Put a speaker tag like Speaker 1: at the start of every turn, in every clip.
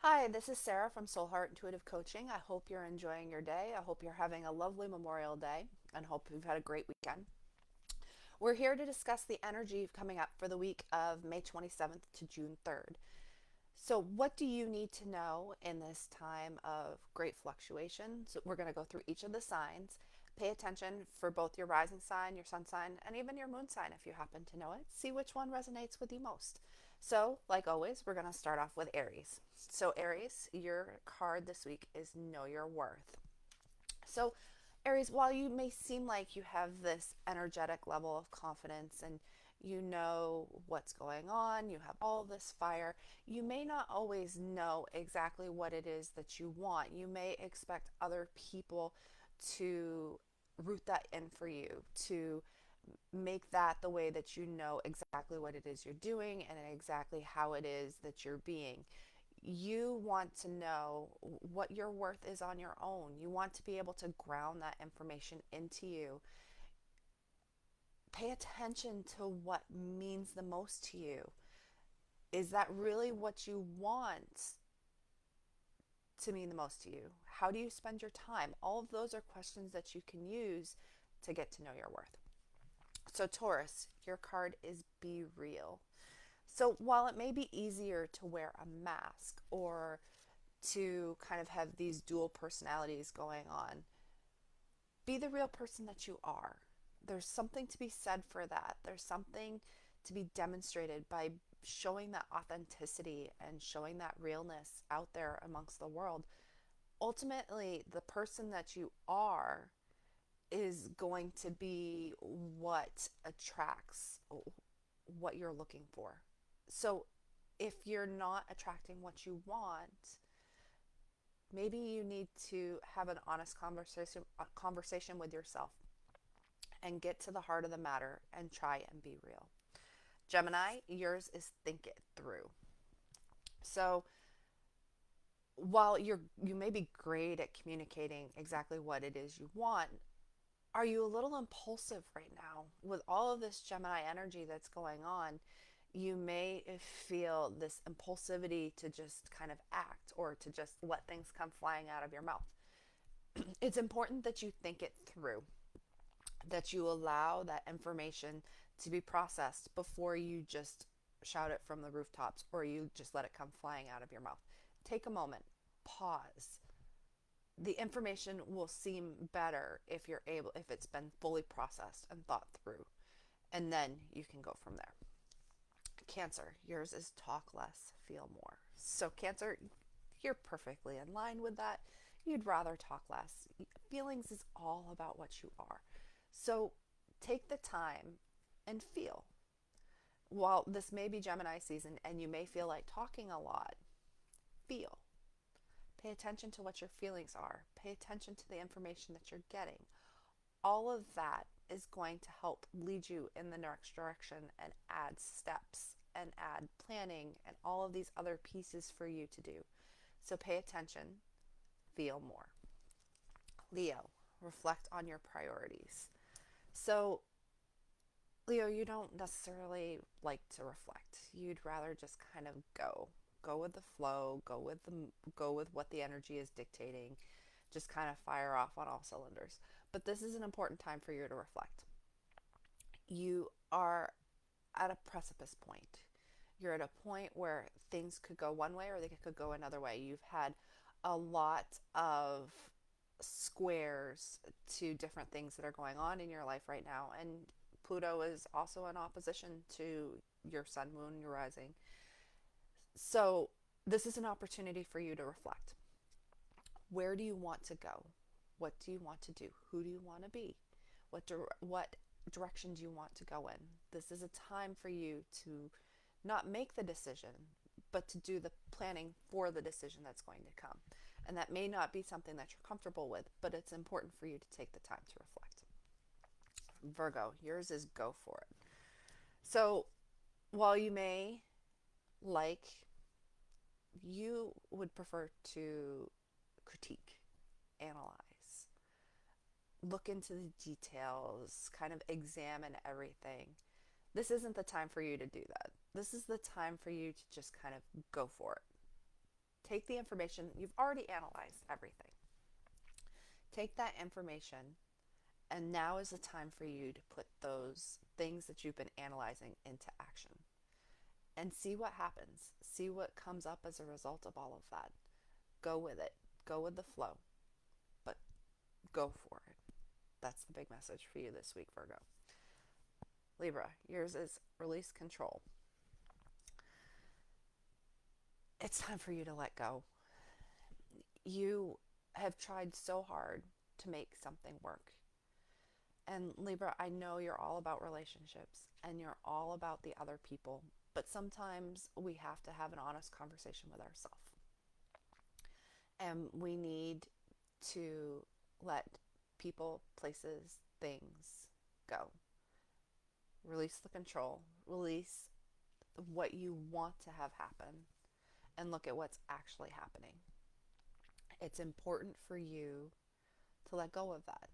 Speaker 1: Hi, this is Sarah from Soul Heart Intuitive Coaching. I hope you're enjoying your day. I hope you're having a lovely Memorial Day and hope you've had a great weekend. We're here to discuss the energy coming up for the week of May 27th to June 3rd. So, what do you need to know in this time of great fluctuation? So, we're going to go through each of the signs. Pay attention for both your rising sign, your sun sign, and even your moon sign if you happen to know it. See which one resonates with you most. So, like always, we're going to start off with Aries. So, Aries, your card this week is Know Your Worth. So, Aries, while you may seem like you have this energetic level of confidence and you know what's going on, you have all this fire, you may not always know exactly what it is that you want. You may expect other people to root that in for you, to make that the way that you know exactly what it is you're doing and exactly how it is that you're being. You want to know what your worth is on your own. You want to be able to ground that information into you. Pay attention to what means the most to you. Is that really what you want to mean the most to you? How do you spend your time? All of those are questions that you can use to get to know your worth. So, Taurus, your card is Be Real. So, while it may be easier to wear a mask or to kind of have these dual personalities going on, be the real person that you are. There's something to be said for that. There's something to be demonstrated by showing that authenticity and showing that realness out there amongst the world. Ultimately, the person that you are is going to be what attracts what you're looking for. So if you're not attracting what you want, maybe you need to have an honest conversation with yourself and get to the heart of the matter and try and be real. Gemini, yours is think it through. So while you may be great at communicating exactly what it is you want, are you a little impulsive right now with all of this Gemini energy that's going on? You may feel this impulsivity to just kind of act or to just let things come flying out of your mouth. It's important that you think it through, that you allow that information to be processed before you just shout it from the rooftops or you just let it come flying out of your mouth. Take a moment, pause. The information will seem better if it's been fully processed and thought through, and then you can go from there. Cancer, yours is talk less, feel more. So, Cancer, you're perfectly in line with that. You'd rather talk less. Feelings is all about what you are. So, take the time and feel. While this may be Gemini season and you may feel like talking a lot, feel. Pay attention to what your feelings are. Pay attention to the information that you're getting. All of that is going to help lead you in the next direction and add steps and add planning and all of these other pieces for you to do. So pay attention, feel more. Leo, reflect on your priorities. So, Leo, you don't necessarily like to reflect. You'd rather just kind of go. Go with the flow, go with what the energy is dictating. Just kind of fire off on all cylinders. But this is an important time for you to reflect. You are at a precipice point. You're at a point where things could go one way or they could go another way. You've had a lot of squares to different things that are going on in your life right now. And Pluto is also in opposition to your sun, moon, your rising. So, this is an opportunity for you to reflect. Where do you want to go? What do you want to do? Who do you want to be? What direction do you want to go in? This is a time for you to not make the decision, but to do the planning for the decision that's going to come. And that may not be something that you're comfortable with, but it's important for you to take the time to reflect. Virgo, yours is go for it. So while you may like, you would prefer to critique, analyze, look into the details, kind of examine everything. This isn't the time for you to do that. This is the time for you to just kind of go for it. Take the information, you've already analyzed everything. Take that information, and now is the time for you to put those things that you've been analyzing into action and see what happens. See what comes up as a result of all of that. Go with it, go with the flow, but go for it. That's the big message for you this week, Virgo. Libra, yours is release control. It's time for you to let go. You have tried so hard to make something work. And Libra, I know you're all about relationships and you're all about the other people, but sometimes we have to have an honest conversation with ourselves. And we need to let people, places, things go. Release the control, release what you want to have happen, and look at what's actually happening. It's important for you to let go of that.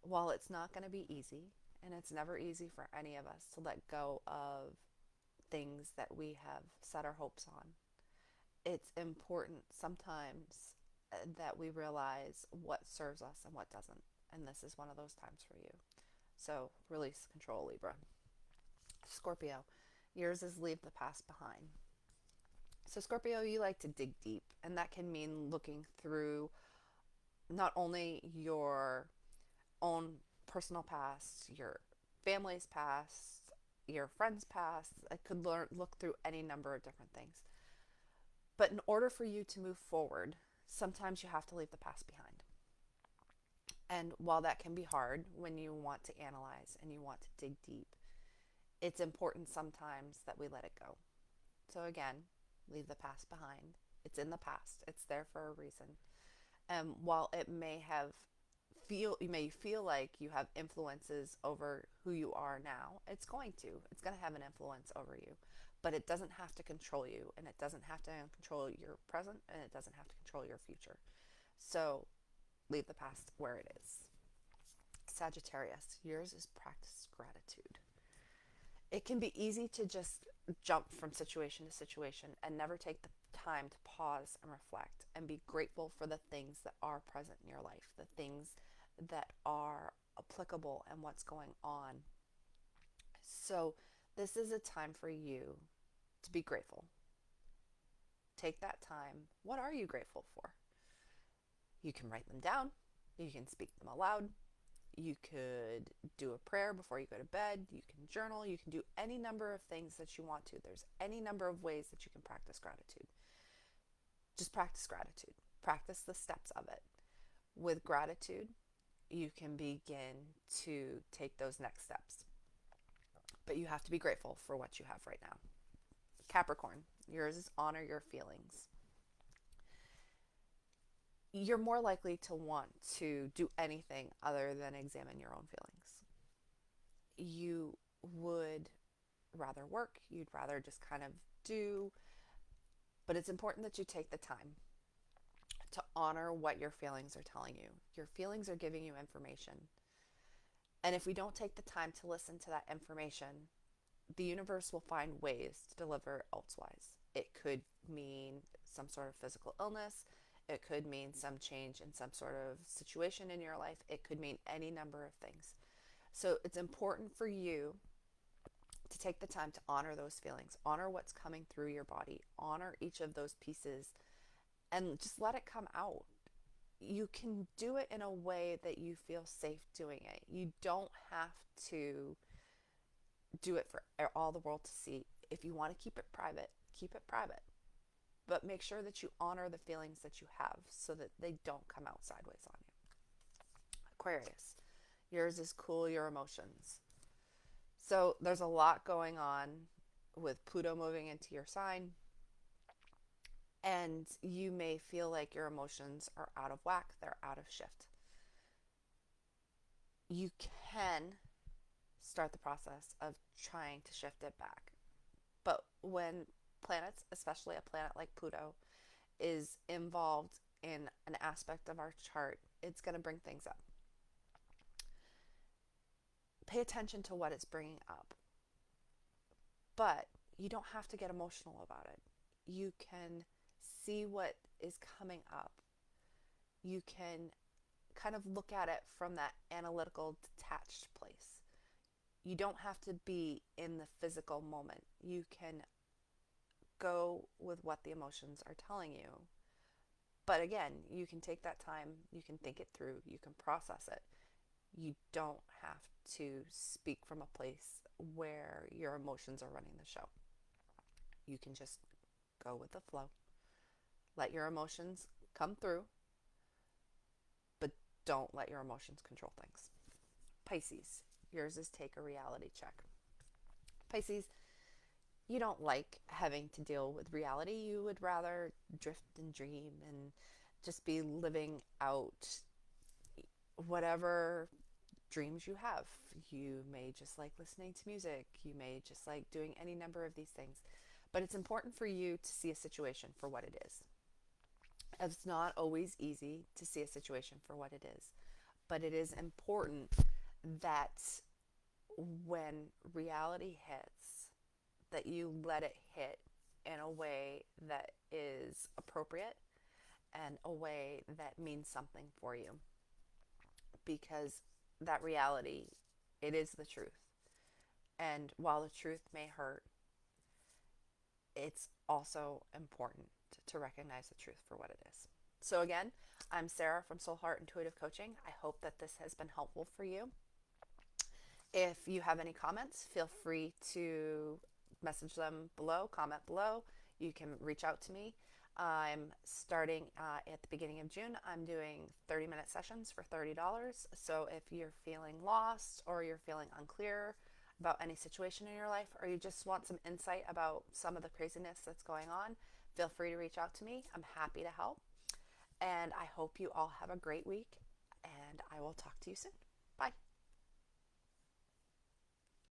Speaker 1: While it's not going to be easy, and it's never easy for any of us to let go of things that we have set our hopes on, it's important sometimes that we realize what serves us and what doesn't. And this is one of those times for you. So release control, Libra. Scorpio, yours is leave the past behind. So Scorpio, you like to dig deep, and that can mean looking through not only your own personal past, your family's past, your friends' past. It could look through any number of different things. But in order for you to move forward, sometimes you have to leave the past behind. And while that can be hard when you want to analyze and you want to dig deep, it's important sometimes that we let it go. So again, leave the past behind. It's in the past. It's there for a reason. And while it may you may feel like you have influences over who you are now, it's going to have an influence over you, but it doesn't have to control you, and it doesn't have to control your present, and it doesn't have to control your future. So leave the past where it is. Sagittarius, yours is practice gratitude. It can be easy to just jump from situation to situation and never take the time to pause and reflect and be grateful for the things that are present in your life, the things that are applicable and what's going on. So this is a time for you to be grateful. Take that time. What are you grateful for? You can write them down. You can speak them aloud. You could do a prayer before you go to bed. You can journal. You can do any number of things that you want to. There's any number of ways that you can practice gratitude. Just practice gratitude. Practice the steps of it. With gratitude, you can begin to take those next steps. But you have to be grateful for what you have right now. Capricorn, yours is honor your feelings. You're more likely to want to do anything other than examine your own feelings. You would rather work, you'd rather just kind of do, but it's important that you take the time to honor what your feelings are telling you. Your feelings are giving you information. And if we don't take the time to listen to that information, the universe will find ways to deliver elsewise. It could mean some sort of physical illness. It could mean some change in some sort of situation in your life. It could mean any number of things. So it's important for you to take the time to honor those feelings, honor what's coming through your body, honor each of those pieces, and just let it come out. You can do it in a way that you feel safe doing it. You don't have to do it for all the world to see. If you want to keep it private, keep it private. But make sure that you honor the feelings that you have so that they don't come out sideways on you. Aquarius, yours is cool your emotions. So there's a lot going on with Pluto moving into your sign. And you may feel like your emotions are out of whack, they're out of shift. You can start the process of trying to shift it back. But when planets, especially a planet like Pluto, is involved in an aspect of our chart, it's going to bring things up. Pay attention to what it's bringing up. But you don't have to get emotional about it. you can see what is coming up. You can kind of look at it from that analytical, detached place. You don't have to be in the physical moment. You can go with what the emotions are telling you. But again, you can take that time, you can think it through, you can process it. You don't have to speak from a place where your emotions are running the show. You can just go with the flow. Let your emotions come through, but don't let your emotions control things. Pisces, yours is take a reality check. Pisces, you don't like having to deal with reality. You would rather drift and dream and just be living out whatever dreams you have. You may just like listening to music. You may just like doing any number of these things. But it's important for you to see a situation for what it is. It's not always easy to see a situation for what it is, but it is important that when reality hits, that you let it hit in a way that is appropriate and a way that means something for you, because that reality, it is the truth. And while the truth may hurt, it's also important to recognize the truth for what it is. So again, I'm Sarah from Soul Heart Intuitive Coaching. I hope that this has been helpful for you. If you have any comments, feel free to message them below, comment below. You can reach out to me. I'm starting at the beginning of June. I'm doing 30-minute sessions for $30. So if you're feeling lost or you're feeling unclear about any situation in your life, or you just want some insight about some of the craziness that's going on, feel free to reach out to me. I'm happy to help. And I hope you all have a great week, and I will talk to you soon. Bye.